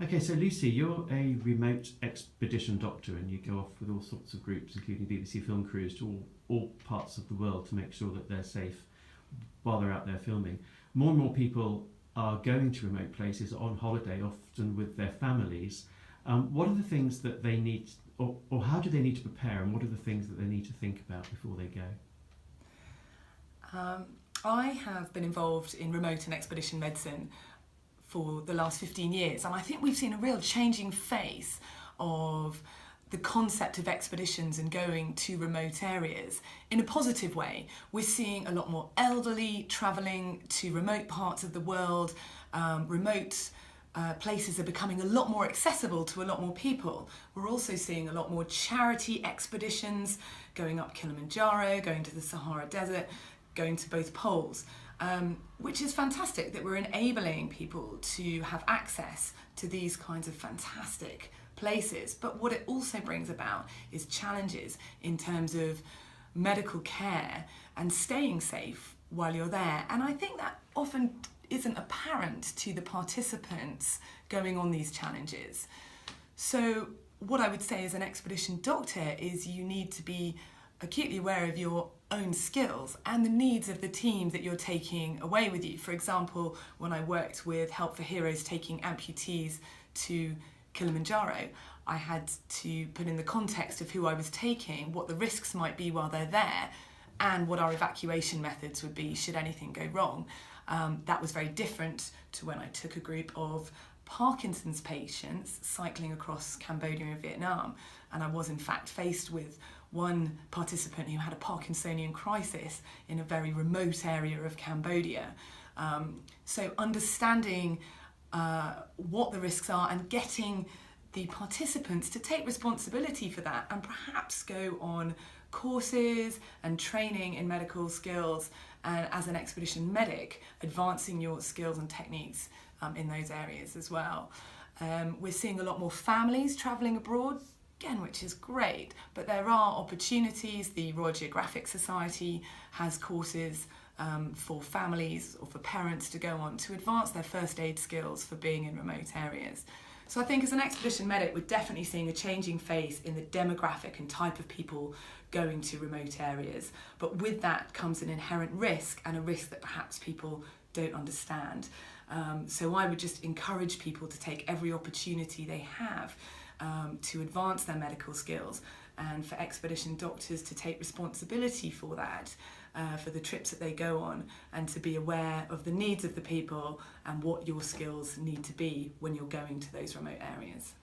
Okay, so Lucy, you're a remote expedition doctor and you go off with all sorts of groups, including BBC film crews, to all parts of the world to make sure that they're safe while they're out there filming. More and more people are going to remote places on holiday, often with their families. What are the things that they need, or how do they need to prepare, and what are the things that they need to think about before they go? I have been involved in remote and expedition medicine for the last 15 years, and I think we've seen a real changing face of the concept of expeditions and going to remote areas in a positive way. We're seeing a lot more elderly travelling to remote parts of the world. Remote places are becoming a lot more accessible to a lot more people. We're also seeing a lot more charity expeditions going up Kilimanjaro, going to the Sahara Desert, going to both poles, which is fantastic that we're enabling people to have access to these kinds of fantastic places. But what it also brings about is challenges in terms of medical care and staying safe while you're there. And I think that often isn't apparent to the participants going on these challenges. So what I would say as an expedition doctor is you need to be acutely aware of your own skills and the needs of the team that you're taking away with you. For example, when I worked with Help for Heroes taking amputees to Kilimanjaro, I had to put in the context of who I was taking, what the risks might be while they're there, and what our evacuation methods would be should anything go wrong. That was very different to when I took a group of Parkinson's patients cycling across Cambodia and Vietnam, and I was in fact faced with one participant who had a Parkinsonian crisis in a very remote area of Cambodia. So understanding what the risks are and getting the participants to take responsibility for that and perhaps go on courses and training in medical skills, and as an expedition medic, advancing your skills and techniques in those areas as well. We're seeing a lot more families travelling abroad, again, which is great, but there are opportunities. The Royal Geographic Society has courses for families or for parents to go on to advance their first aid skills for being in remote areas. So I think as an expedition medic, we're definitely seeing a changing face in the demographic and type of people going to remote areas. But with that comes an inherent risk, and a risk that perhaps people don't understand. So I would just encourage people to take every opportunity they have to advance their medical skills, and for expedition doctors to take responsibility for that, for the trips that they go on, and to be aware of the needs of the people and what your skills need to be when you're going to those remote areas.